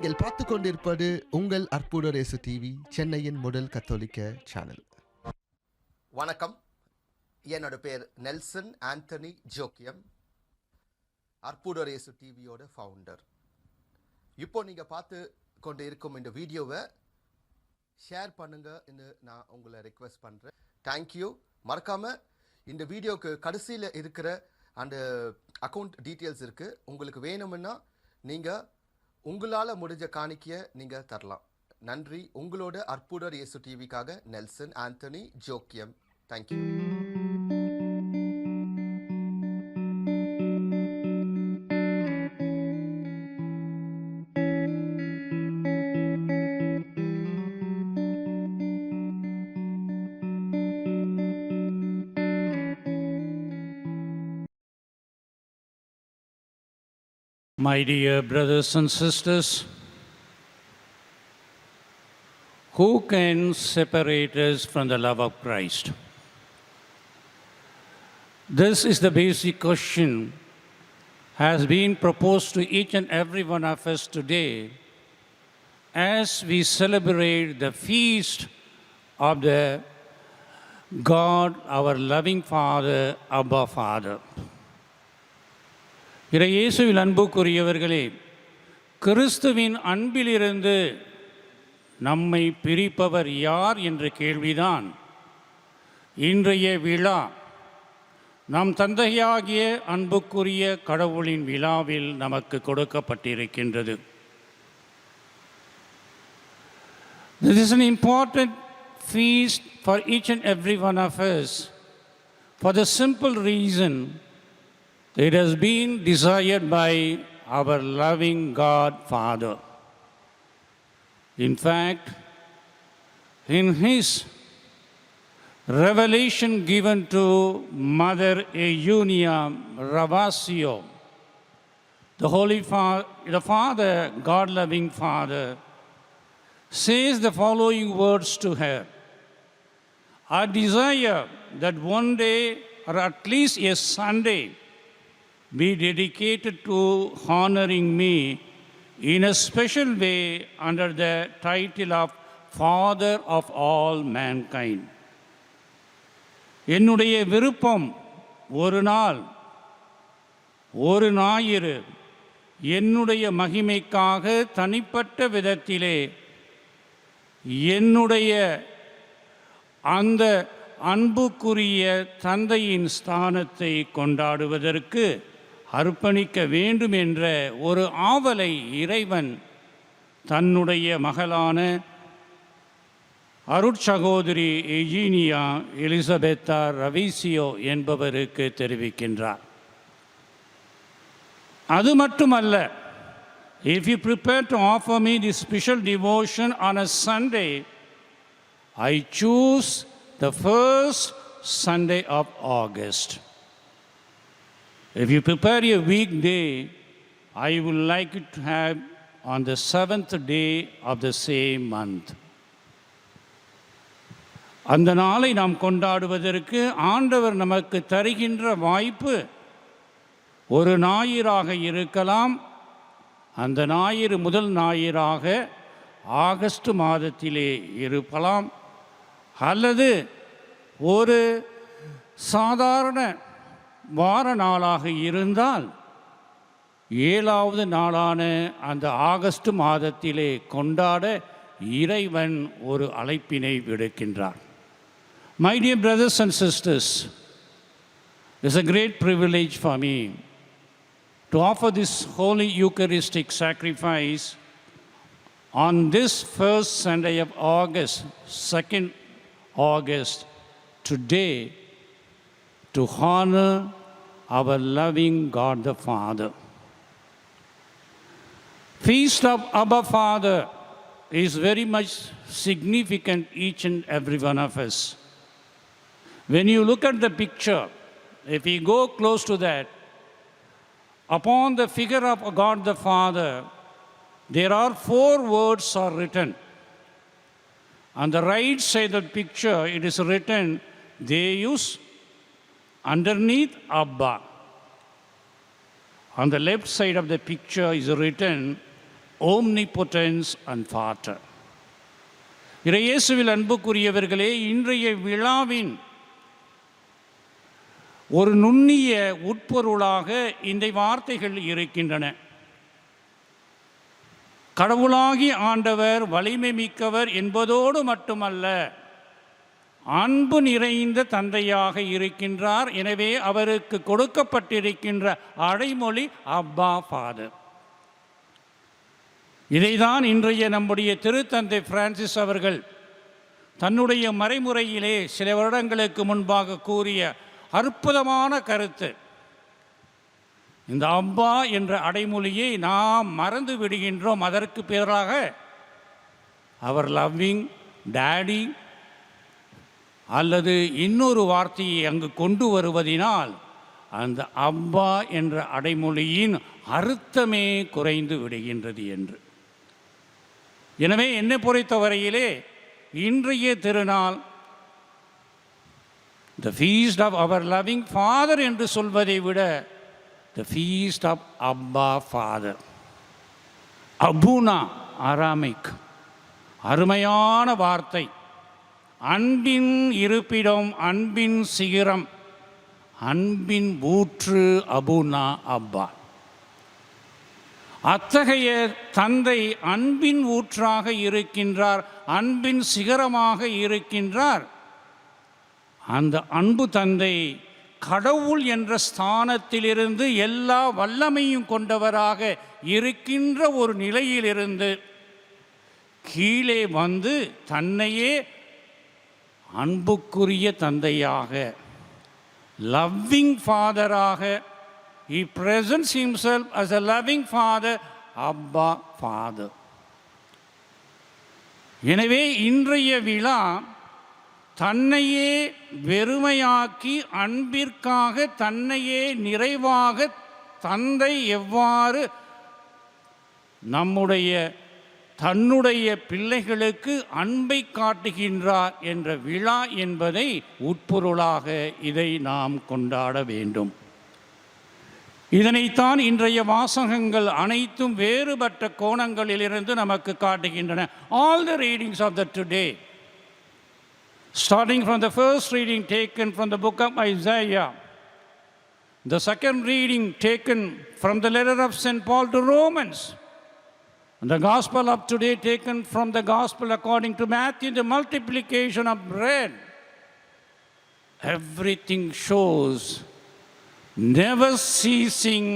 நீங்கள் பார்த்து கொண்டிருப்பது உங்கள் அற்புத ரேசு டிவி, சென்னையின் முதல் கத்தோலிக்க சேனல். வணக்கம். என்னோட பேர் நெல்சன் ஆண்டனி ஜோக்கியம், அற்புத ரேசு டிவியோட ஃபவுண்டர். இப்போ நீங்கள் பார்த்து கொண்டு இருக்கும் இந்த வீடியோவை ஷேர் பண்ணுங்கன்னு நான் உங்களை ரெக்வெஸ்ட் பண்ணுறேன். தேங்க்யூ. மறக்காமல் இந்த வீடியோவுக்கு கடைசியில் இருக்கிற அந்த அக்கௌண்ட் டீட்டெயில்ஸ் இருக்குது. உங்களுக்கு வேணும்னா நீங்கள் உங்களால் முடிஞ்ச காணிக்கையை நீங்கள் தரலாம். நன்றி. உங்களோட அற்புத இயேசு டிவிக்காக Nelson Antony Joachim. Thank you. My dear brothers and sisters, who can separate us from the love of Christ? This is the basic question has been proposed to each and every one of us today as we celebrate the feast of the God, our loving Father, Abba Father. இயேசுவில் அன்புக்குரியவர்களே, கிறிஸ்துவின் அன்பிலிருந்து நம்மை பிரிப்பவர் யார் என்ற கேள்விதான் இன்றைய விழா நம் தந்தையாகிய அன்புக்குரிய கடவுளின் விழாவில் நமக்கு கொடுக்கப்பட்டிருக்கின்றது. This is an important feast for each and every one of us for the simple reason it has been desired by our loving God Father. In fact, in His revelation given to Mother Eunia Ravasio, the Father, God-loving Father, says the following words to her: I desire that one day, or at least a Sunday, be dedicated to honoring me in a special way under the title of Father of all mankind. என்னுடைய விருப்பம் ஒரு நாள், ஒரு ஞாயிறு என்னுடைய மகிமைக்காக தனிப்பட்ட விதத்திலே என்னுடைய அந்த அன்புக்குரிய தந்தையின் ஸ்தானத்தை கொண்டாடுவதற்கு அர்ப்பணிக்க வேண்டும் என்ற ஒரு ஆவலை இறைவன் தன்னுடைய மகளான அருட்சகோதரி எஜீனியா எலிசபெத்தா ரவிசியோ என்பவருக்கு தெரிவிக்கின்றார். அது மட்டுமல்ல, if you prepare to offer me this special devotion on a Sunday, I choose the first Sunday of August. If you prepare a weekday, I would like it to have on the 7th day of the same month. அந்த நாளை நாம் கொண்டாடுவதற்கு ஆண்டவர் நமக்கு தருகின்ற வாய்ப்பு ஒரு ஞாயிறாக இருக்கலாம். அந்த ஞாயிறு முதல் ஞாயிறாக ஆகஸ்ட் மாதத்திலே இருக்கலாம், அல்லது ஒரு சாதாரண வார நாளாக இருந்தால் 7வது நாளான அந்த ஆகஸ்ட் மாதத்திலே கொண்டாட இறைவன் ஒரு அழைப்பினை விடுக்கின்றார். My dear brothers and sisters, it's a great privilege for me to offer this holy Eucharistic sacrifice on this first Sunday of August, 2nd August, today, to honor our loving God the Father. Feast of Abba Father is very much significant each and every one of us. When you look at the picture, if we go close to that, upon the figure of God the Father, there are 4 words are written. On the right side of the picture, it is written Deus, underneath Abba. On the left side of the picture is written omnipotence and Father. இயேசுவில் அன்புக்குரியவர்களே, இன்றைய விழாவின் ஒரு நுண்ணிய உட்பொருளாக இந்த வார்த்தைகள் இருக்கின்றன. கடவுளாகி ஆண்டவர் வலிமை மிக்கவர் என்பதோடு மட்டுமல்ல, அன்பு நிறைந்த தந்தையாக இருக்கின்றார். எனவே அவருக்கு கொடுக்கப்பட்டிருக்கின்ற அடைமொழி அப்பா ஃபாதர். இதைதான் இன்றைய நம்முடைய திருத்தந்தை பிரான்சிஸ் அவர்கள் தன்னுடைய மறைமுறையிலே சில வருடங்களுக்கு முன்பாக கூறிய அற்புதமான கருத்து. இந்த அப்பா என்ற அடைமொழியை நாம் மறந்து விடுகின்றோம். அதற்கு பிறகாக அவர் லவ்விங் டேடி அல்லது இன்னொரு வார்த்தையை அங்கு கொண்டு வருவதினால் அந்த அப்பா என்ற அடைமொழியின் அர்த்தமே குறைந்து விடுகின்றது என்று. எனவே என்னை பொறுத்தவரையிலே இன்றைய திருநாள் the feast of our loving Father என்று சொல்வதை விட the feast of Abba Father. அபுனா அராமிக், அருமையான வார்த்தை. அன்பின் இருப்பிடம், அன்பின் சிகரம், அன்பின் ஊற்று அபுனா அப்பா. அத்தகைய தந்தை அன்பின் ஊற்றாக இருக்கின்றார், அன்பின் சிகரமாக இருக்கின்றார். அந்த அன்பு தந்தை கடவுள் என்ற ஸ்தானத்திலிருந்து எல்லா வல்லமையும் கொண்டவராக இருக்கின்ற ஒரு நிலையிலிருந்து கீழே வந்து தன்னையே அன்புக்குரிய தந்தையாக, loving ஃபாதராக, he presents himself as a loving father, Abba Father. எனவே இன்றைய விழா தன்னையே வெறுமையாக்கி அன்பிற்காக தன்னையே நிறைவாக தந்தை எவ்வாறு தன்னுடைய பிள்ளைகளுக்கு அன்பை காட்டுகின்றார் என்ற விழா என்பதை உட்பொருளாக இதை நாம் கொண்டாட வேண்டும். இதனைத்தான் இன்றைய வாசகங்கள் அனைத்தும் வேறுபட்ட கோணங்களிலிருந்து நமக்கு காட்டுகின்றன. All the readings of the today, starting from the first reading taken from the book of Isaiah, the second reading taken from the letter of St. Paul to Romans, and the gospel of today taken from the gospel according to Matthew, the multiplication of bread. Everything shows never ceasing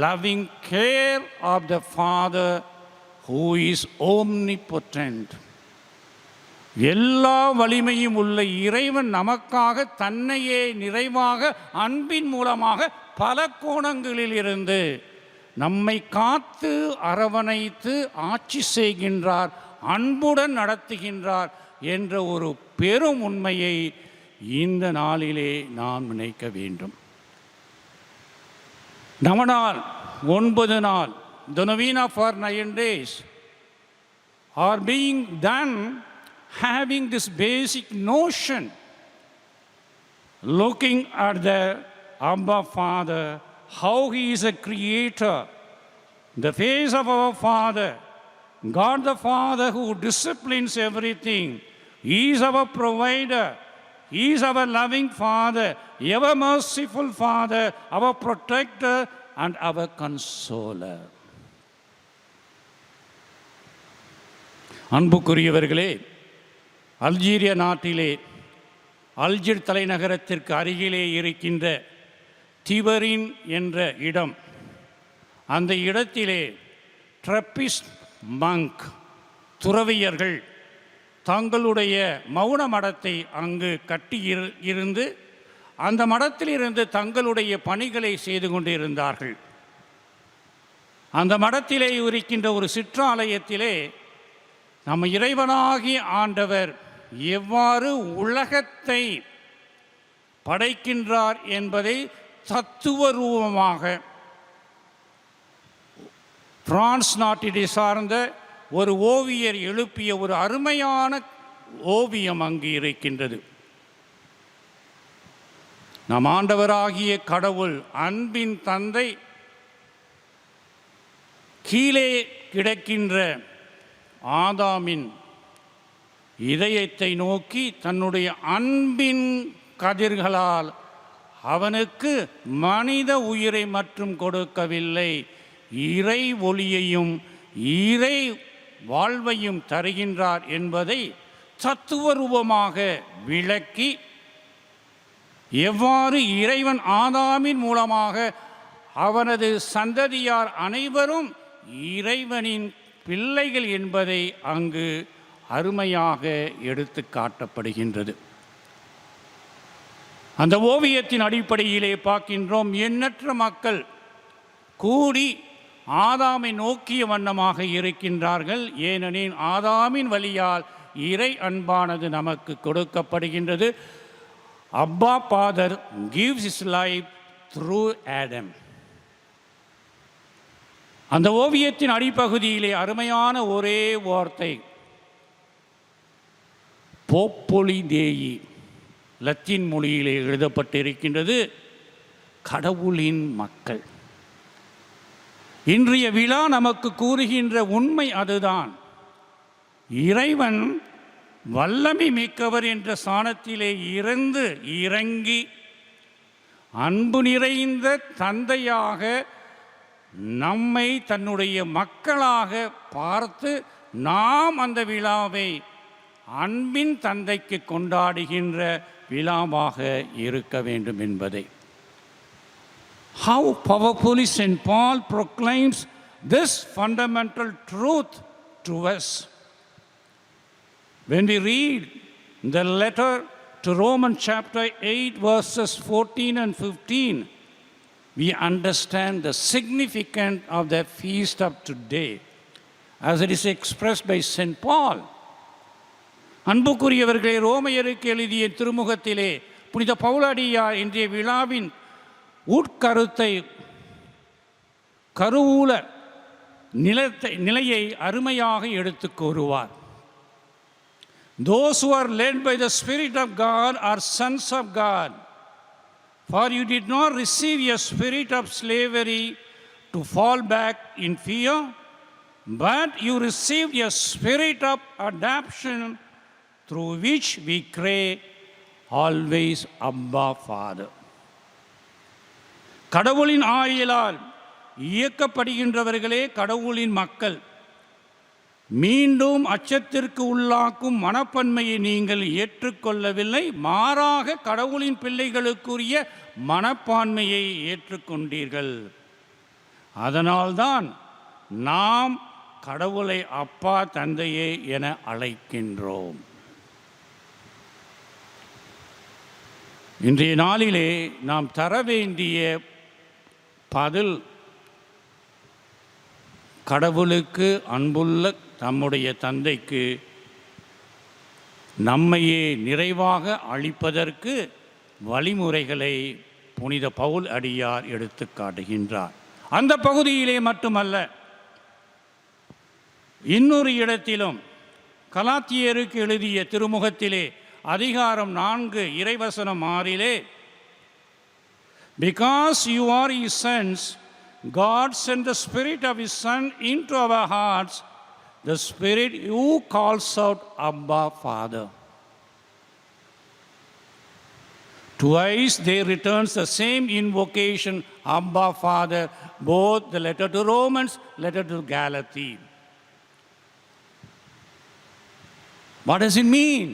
loving care of the Father who is omnipotent. எல்லா வலிமையும் உள்ள இறைவன் நமக்காக தன்னையே நிறைவாக அன்பின் மூலமாக பல கோணங்களில் இருந்து நம்மை காத்து அரவணைத்து ஆட்சி செய்கின்றார், அன்புடன் நடத்துகின்றார் என்ற ஒரு பெரும் உண்மையை இந்த நாளிலே நாம் நினைக்க வேண்டும். நவநாள் 9 நாள், the novena for 9 days are being done having this basic notion, looking at the Abba Father, how he is a creator, the face of our Father, God the Father who disciplines everything. He is our provider, he is our loving Father, ever merciful Father, our protector and our consoler. அன்புக்குரியவர்களே, Algeria நாட்டிலே அல்ஜீர் தலைநகரத்திற்கு அருகிலே இருக்கின்ற திபரின் என்ற இடம், அந்த இடத்திலே ட்ரப்பிஸ்ட் monk துறவியர்கள் தங்களுடைய மௌன மடத்தை அங்கு கட்டி இருந்து அந்த மடத்திலிருந்து தங்களுடைய பணிகளை செய்து கொண்டிருந்தார்கள். அந்த மடத்திலே இருக்கின்ற ஒரு சிற்றாலயத்திலே நம்ம இறைவனாகி ஆண்டவர் எவ்வாறு உலகத்தை படைக்கின்றார் என்பதை தத்துவ ரூபமாக பிரான்ஸ் நாட்டினை சார்ந்த ஒரு ஓவியர் எழுப்பிய ஒரு அருமையான ஓவியம் அங்கு இருக்கின்றது. நம் ஆண்டவராகிய கடவுள் அன்பின் தந்தை கீழே கிடக்கின்ற ஆதாமின் இதயத்தை நோக்கி தன்னுடைய அன்பின் கதிர்களால் அவனுக்கு மனித உயிரை மட்டும் கொடுக்கவில்லை, இறை ஒளியையும் இறை வாழ்வையும் தருகின்றார் என்பதை தத்துவரூபமாக விளக்கி, எவ்வாறு இறைவன் ஆதாமின் மூலமாக அவனது சந்ததியார் அனைவரும் இறைவனின் பிள்ளைகள் என்பதை அங்கு அருமையாக எடுத்து காட்டப்படுகின்றது. அந்த ஓவியத்தின் அடிப்படையிலே பார்க்கின்றோம், எண்ணற்ற மக்கள் கூடி ஆதாமை நோக்கிய வண்ணமாக இருக்கின்றார்கள். ஏனெனில் ஆதாமின் வழியால் இறை அன்பானது நமக்கு கொடுக்கப்படுகின்றது. அப்பா father gives his life through Adam. அந்த ஓவியத்தின் அடிப்பகுதியிலே அருமையான ஒரே வார்த்தை போப்பொலி தேயி, லத்தீன் மொழியிலே எழுதப்பட்டிருக்கின்றது, கடவுளின் மக்கள். இன்றைய விழா நமக்கு கூறுகின்ற உண்மை அதுதான். இறைவன் வல்லமை மிக்கவர் என்ற ஸ்தானத்திலே இறங்கி அன்பு நிறைந்த தந்தையாக நம்மை தன்னுடைய மக்களாக பார்த்து நாம் அந்த விழாவை அன்பின் தந்தைக்கு கொண்டாடுகின்ற விழாவாக இருக்க வேண்டும் என்பதை. How powerfully St. Paul proclaims this fundamental truth to us. When we read the letter to Romans chapter 8 verses 14 and 15, we understand the significance of the feast of today as it is expressed by St. Paul. அன்புக்குரியவர்களே, ரோமையருக்கு எழுதிய திருமுகத்திலே புனித பவுலடியார் இன்றைய விழாவின் உட்கருத்தை, கருவூல நிலையை அருமையாக எடுத்து கூறுவார். Those who are led by the Spirit of God are sons of God. For you did not receive a spirit of slavery to fall back in fear, but you received a spirit of adoption through which we cry, always Abba Father. கடவுளின் ஆயிலால் இயக்கப்படுகின்றவர்களே கடவுளின் மக்கள். மீண்டும் அச்சத்திற்கு உள்ளாக்கும் மனப்பான்மையை நீங்கள் ஏற்றுக்கொள்ளவில்லை, மாறாக கடவுளின் பிள்ளைகளுக்குரிய மனப்பான்மையை ஏற்றுக்கொண்டீர்கள். அதனால்தான் நாம் கடவுளை அப்பா தந்தையே என அழைக்கின்றோம். இன்றைய நாளிலே நாம் தர வேண்டிய பதில், கடவுளுக்கு அன்புள்ள தம்முடைய தந்தைக்கு நம்மையே நிறைவாக அளிப்பதற்கு வழிமுறைகளை புனித பவுல் அடியார் எடுத்து காட்டுகின்றார். அந்த பகுதியிலே மட்டுமல்ல, இன்னொரு இடத்திலும் கலாத்தியருக்கு எழுதிய திருமுகத்திலே அதிகாரம் 4 இறைவசனம் 6 because you are his sons, God sent the Spirit of His Son into our hearts, the Spirit who calls out, Abba, Father. Twice they returns the same invocation, Abba, Father, both the letter to Romans, letter to Galatians. What does it mean?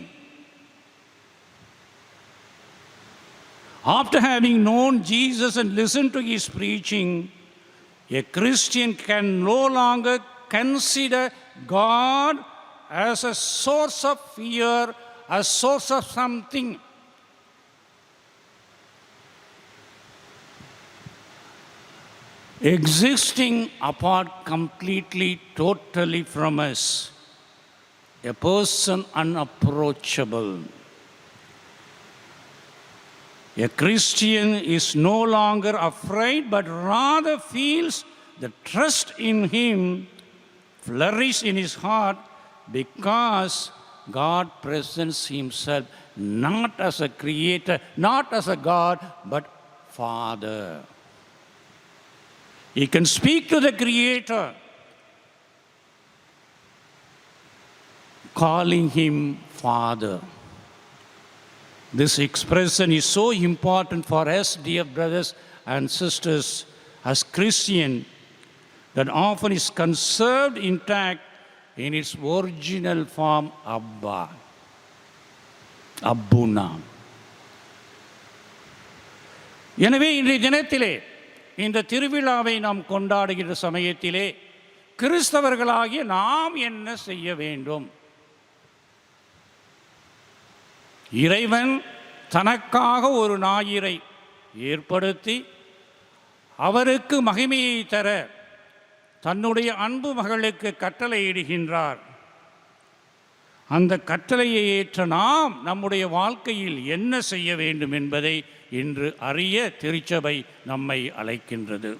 After having known Jesus and listened to His preaching, a Christian can no longer consider God as a source of fear, a source of something. Existing apart completely, totally from us, a person unapproachable. A Christian is no longer afraid, but rather feels the trust in Him flourish in his heart because God presents Himself not as a creator, not as a God, but Father. He can speak to the Creator calling him Father. This expression is so important for us, dear brothers and sisters, as Christians, that often is conserved intact in its original form, Abba, Abbuna. எனவே இன்றைய தினத்திலே இந்த திருவிழாவை நாம் கொண்டாடுகிற சமயத்திலே கிறிஸ்தவர்களாகிய நாம் என்ன செய்ய வேண்டும்? இறைவன் தனக்காக ஒரு ஞாயிறை ஏற்படுத்தி அவருக்கு மகிமையை தர தன்னுடைய அன்பு மகளுக்கு கட்டளையிடுகின்றார். அந்த கட்டளையை ஏற்ற நாம் நம்முடைய வாழ்க்கையில் என்ன செய்ய வேண்டும் என்பதை இன்று அறிய திருச்சபை நம்மை அழைக்கின்றது.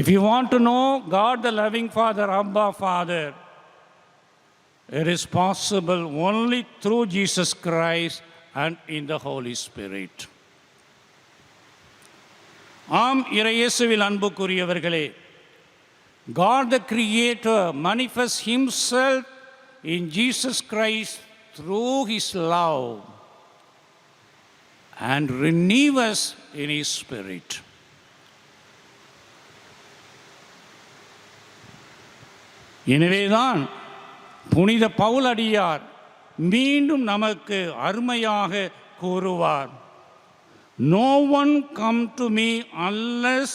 If you want to know God the loving Father, Abba Father, it is possible only through Jesus Christ and in the Holy Spirit. ஆம், இறையேசுவில் அன்புக்குரியவர்களே, God the Creator manifests Himself in Jesus Christ through His love and renews us in His Spirit. எனவேதான் புனித பவுலடியார் மீண்டும் நமக்கு அருமையாக கூறுவார், No one come to me unless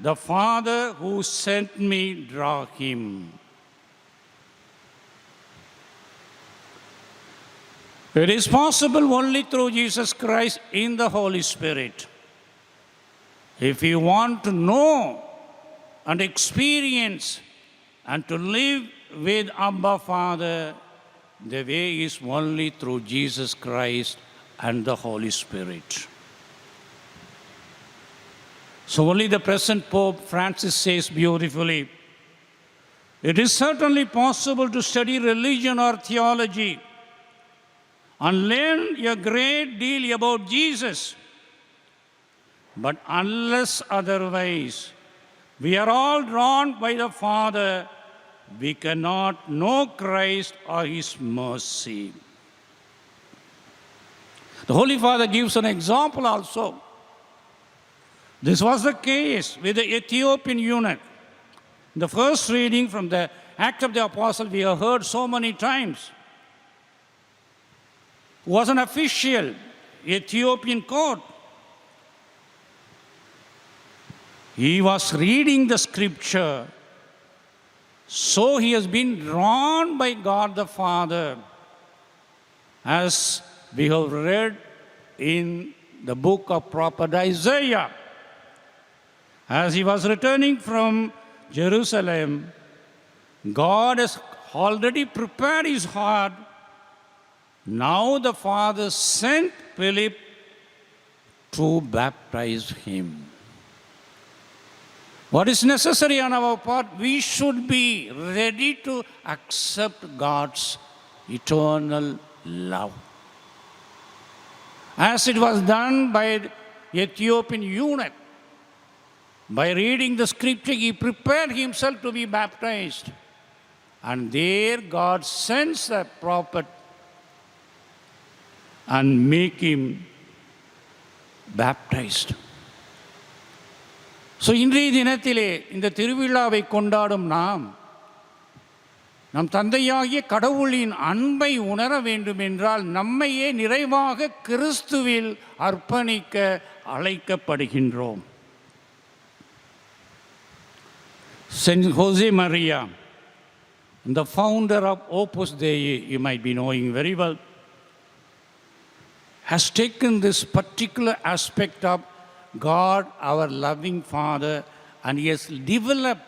the Father who sent me draw him. It is possible only through Jesus Christ in the Holy Spirit. If you want to know and experience and to live with Abba Father, the way is only through Jesus Christ and the Holy Spirit. So only the present Pope Francis says beautifully, it is certainly possible to study religion or theology and learn a great deal about Jesus. But unless otherwise, we are all drawn by the Father, we cannot know Christ or His mercy. The Holy Father gives an example also. This was the case with the Ethiopian eunuch. The first reading from the Act of the Apostle we have heard so many times. Was an official Ethiopian court. He was reading the scripture, so he has been drawn by God the Father, as we have read in the book of prophet Isaiah. As he was returning from Jerusalem, God has already prepared his heart. Now the Father sent Philip to baptize him. What is necessary on our part? We should be ready to accept God's eternal love. As it was done by the Ethiopian eunuch, by reading the scripture, he prepared himself to be baptized. And there God sends the prophet and make him baptized. So இன்றைய தினத்திலே இந்த திருவிழாவை கொண்டாடும் நாம் நம் தந்தையாகிய கடவுளின் அன்பை உணர வேண்டும் என்றால் நம்மையே நிறைவாக கிறிஸ்துவில் அர்ப்பணிக்க அழைக்கப்படுகின்றோம். Saint Jose Maria, the founder of Opus Dei, you might be knowing very well, has taken this particular aspect of God, our loving Father, and he has developed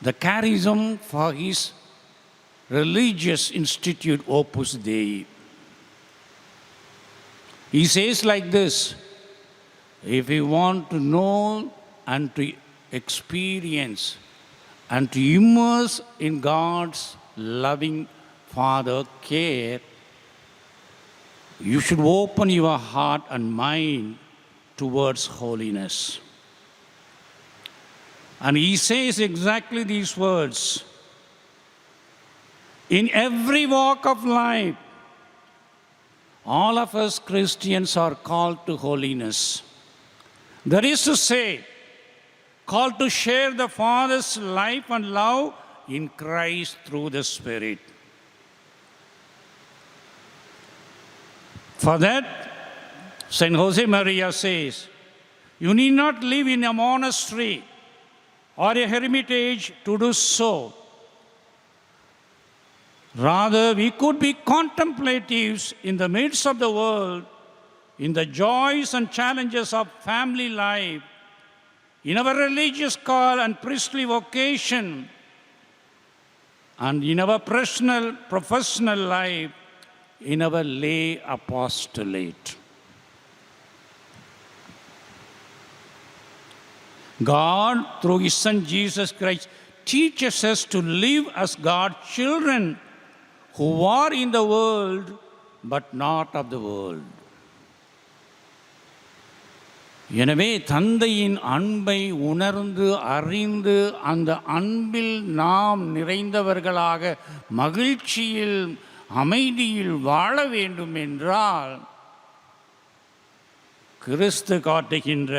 the charism for his religious institute, Opus Dei. He says like this, if you want to know and to experience and to immerse in God's loving Father care, you should open your heart and mind towards holiness. And he says exactly these words. In every walk of life, all of us Christians are called to holiness. That is to say, called to share the Father's life and love in Christ through the Spirit. For that, St. Jose Maria says, you need not live in a monastery or a hermitage to do so. Rather, we could be contemplatives in the midst of the world, in the joys and challenges of family life, in our religious call and priestly vocation, and in our personal, professional life, in our lay apostolate. God, through His Son Jesus Christ, teaches us to live as God's children who are in the world but not of the world. எனவே தந்தையின் அன்பை உணர்ந்து அறிந்து அந்த அன்பில் நாம் நிறைந்தவர்களாக மகிழ்ச்சியில் அமைதியில் வாழ வேண்டும் என்றால் கிறிஸ்து காட்டுகின்ற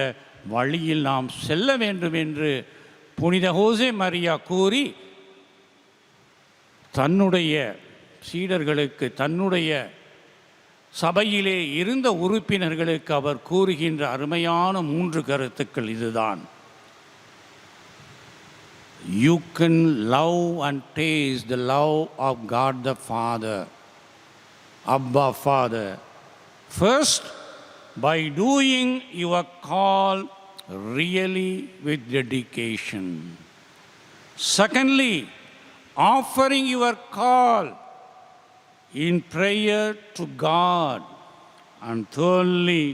வழியில் நாம் செல்ல வேண்டும் என்று புனித ஹோசே மரியா கூறி தன்னுடைய சீடர்களுக்கு, தன்னுடைய சபையிலே இருந்த உறுப்பினர்களுக்கு அவர் கூறுகின்ற அருமையான 3 கருத்துக்கள் இதுதான். You can love and taste the love of God the Father, Abba Father. First, by doing your call really with dedication. Secondly, offering your call in prayer to God. And thirdly,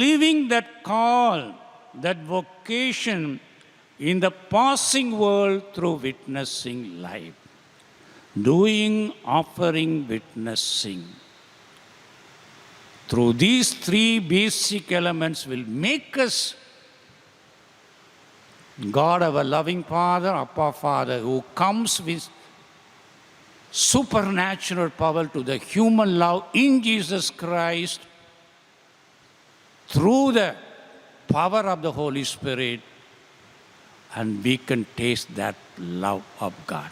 living that call, that vocation in the passing world through witnessing life. Doing, offering, witnessing. Through these 3 basic elements will make us God, our loving Father, Appa Father, who comes with supernatural power to the human love in Jesus Christ through the power of the Holy Spirit, and we can taste that love of God.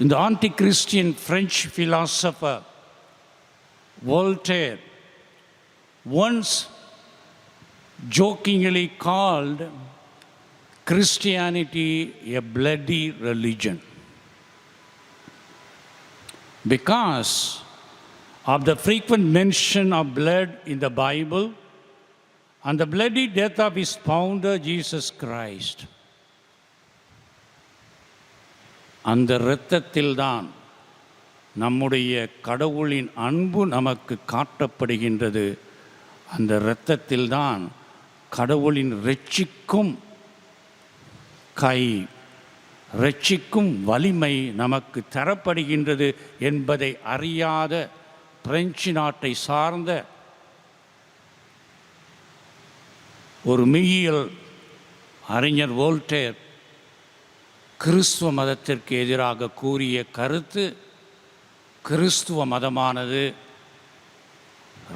In the anti-Christian French philosopher Voltaire once jokingly called Christianity a bloody religion because of the frequent mention of blood in the Bible and the bloody death of his founder, Jesus Christ. அந்த இரத்தத்தில்தான் நம்முடைய கடவுளின் அன்பு நமக்கு காட்டப்படுகின்றது. அந்த இரத்தத்தில்தான் கடவுளின் இரட்சிக்கும் கை, இரட்சிக்கும் வலிமை நமக்கு தரப்படுகின்றது என்பதை அறியாத பிரெஞ்சு நாட்டை சார்ந்த ஒரு மெய்யியல் அறிஞர் வோல்டேர் கிறிஸ்துவ மதத்திற்கு எதிராக கூறிய கருத்து, கிறிஸ்துவ மதமானது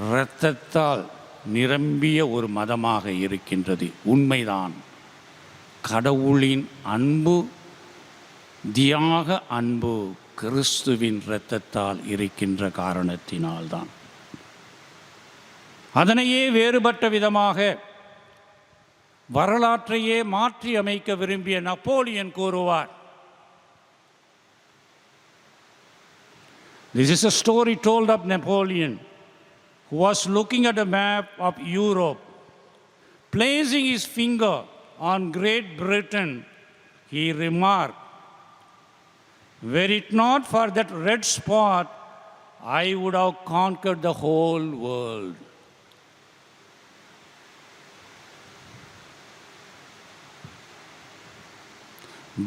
இரத்தத்தால் நிரம்பிய ஒரு மதமாக இருக்கின்றது. உண்மைதான். கடவுளின் அன்பு, தியாக அன்பு கிறிஸ்துவின் இரத்தத்தால் இருக்கின்ற காரணத்தினால்தான். அதனையே வேறுபட்ட விதமாக வரலாற்றையே மாற்றி அமைக்க விரும்பிய நப்போலியன் கூறுவார். This is a story told of Napoleon, who was looking at a map of Europe. Placing his finger on Great Britain, he remarked, "Were it not for that red spot, I would have conquered the whole world."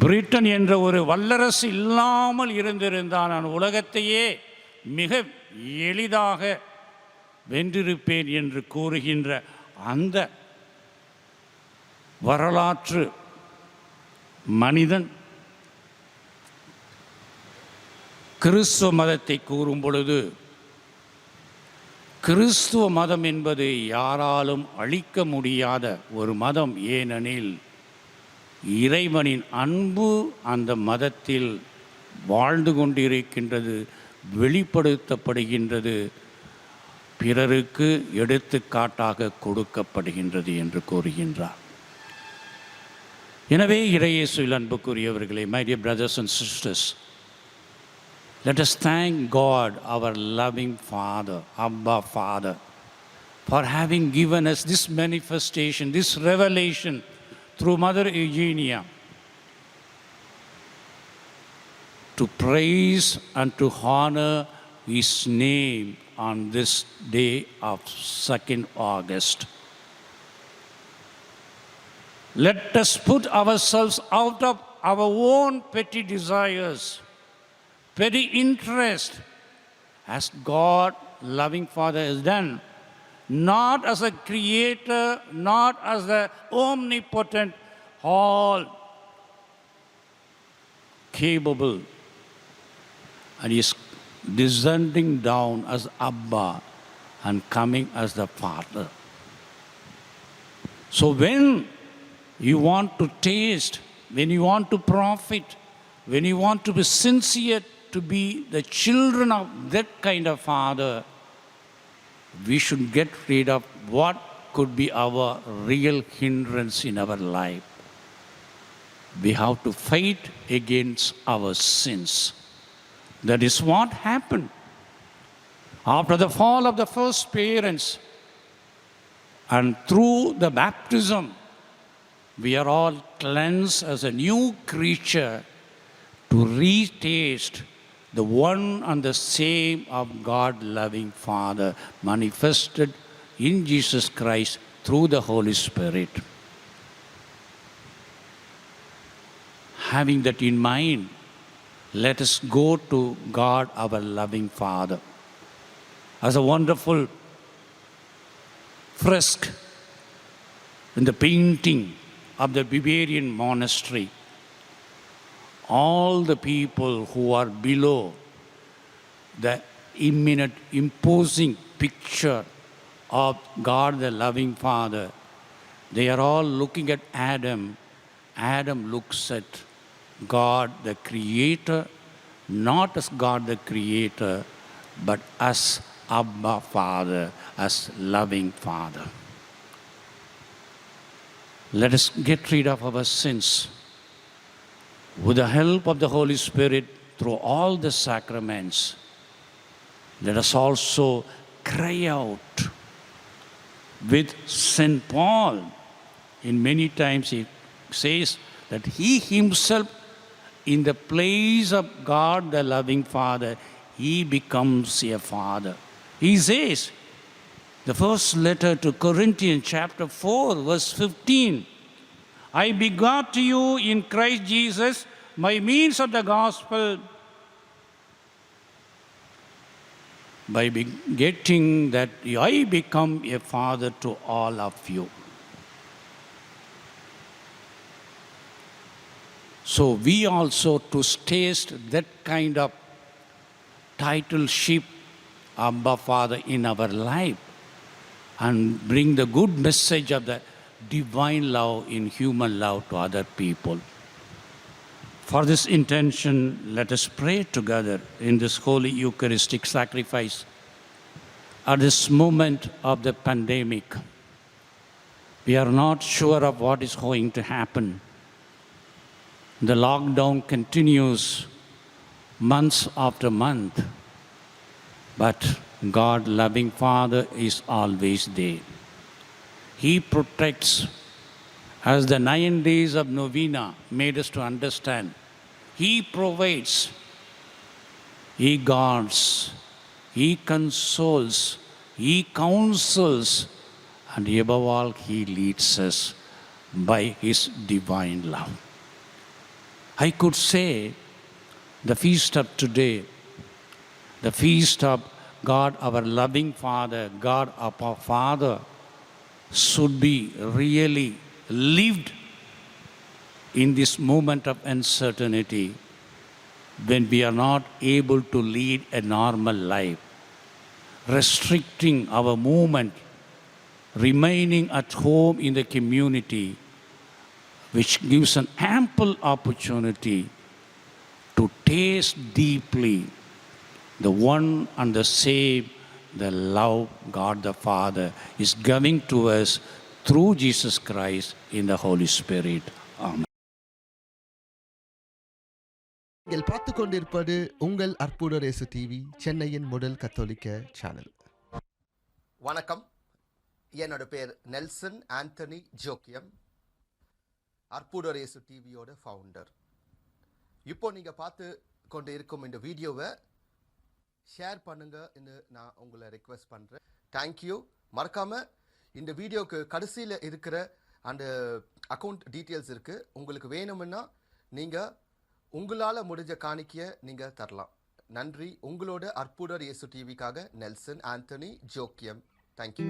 Britain என்ற ஒரு வல்லரசு இல்லாமல் இருந்திருந்தால் நான் உலகத்தையே மிக எளிதாக வென்றிருப்பேன் என்று கூறுகின்ற அந்த வரலாற்று மனிதன் கிறிஸ்துவ மதத்தை கூறும் பொழுது, கிறிஸ்துவ மதம் என்பது யாராலும் அழிக்க முடியாத ஒரு மதம். ஏனெனில் இறைவனின் அன்பு அந்த மதத்தில் வாழ்ந்து கொண்டிருக்கின்றது, வெளிப்படுத்தப்படுகின்றது, பிறருக்கு எடுத்துக்காட்டாக கொடுக்கப்படுகின்றது என்று கூறுகின்றார். எனவே இறையேசுவில் அன்புக்குரியவர்களே, my dear brothers and sisters, let us thank God, our loving Father, Abba Father, for having given us this manifestation, this revelation through Mother Eugenia, to praise and to honor His name on this day of 2nd August. Let us put ourselves out of our own petty desires, petty interest, as God, loving Father, has done. Not as a creator, not as the omnipotent, all capable. And He is descending down as Abba and coming as the Father. So when you want to taste, when you want to profit, when you want to be sincere to be the children of that kind of Father, we should get rid of what could be our real hindrance in our life. We have to fight against our sins. That is what happened after the fall of the first parents, and through the baptism, we are all cleansed as a new creature to retaste the one and the same of God-loving Father manifested in Jesus Christ through the Holy Spirit. Having that in mind, let us go to God, our loving Father. As a wonderful fresque in the painting of the Bavarian monastery, all the people who are below the imminent, imposing picture of God, the loving Father, they are all looking at Adam. Adam looks at God, the Creator, not as God, the Creator, but as Abba Father, as loving Father. Let us get rid of our sins with the help of the Holy Spirit through all the sacraments. Let us also cry out with St. Paul. In many times he says that he himself, in the place of God, the loving Father, he becomes a father. He says, the first letter to Corinthians chapter 4 verse 15, I begot to you in Christ Jesus by means of the gospel, by getting that I become a father to all of you. So we also to taste that kind of titleship, Abba Father, in our life, and bring the good message of the divine love in human love to other people. For this intention, let us pray together in this holy Eucharistic sacrifice at this moment of the pandemic. We are not sure of what is going to happen. The lockdown continues months after month, but God, loving Father, is always there. He protects, as the 9 days of novena made us to understand. He provides, He guards, He consoles, He counsels, and above all, He leads us by His divine love. I could say the feast of today, the feast of God, our loving Father, God, our Father, should be really lived in this moment of uncertainty when we are not able to lead a normal life, restricting our movement, remaining at home in the community, which gives an ample opportunity to taste deeply the one and the same, the love God the Father is giving to us through Jesus Christ in the Holy Spirit. Amen. நீங்கள் பார்த்து கொண்டிருப்பது உங்கள் அற்புதர் இயேசு TV சென்னையின் முதல் கத்தோலிக்க channel. வணக்கம், என்னோட பேர் நெல்சன் ஆண்டனி ஜோக்கியம், அற்புதர் இயேசு டிவியோட ஃபவுண்டர். இப்போ நீங்கள் பார்த்து கொண்டு இருக்கும் இந்த வீடியோவை ஷேர் பண்ணுங்கன்னு நான் உங்களை ரெக்வெஸ்ட் பண்ணுறேன். தேங்க்யூ. மறக்காமல் இந்த வீடியோவுக்கு கடைசியில் இருக்கிற அந்த அக்கௌண்ட் டீட்டெயில்ஸ் இருக்குது. உங்களுக்கு வேணும்னா நீங்கள் உங்களால் முடிஞ்ச காணிக்கையை நீங்கள் தரலாம். நன்றி. உங்களோட அற்புதர் இயேசு டிவிக்காக நெல்சன் ஆண்டனி ஜோக்கியம். தேங்க்யூ.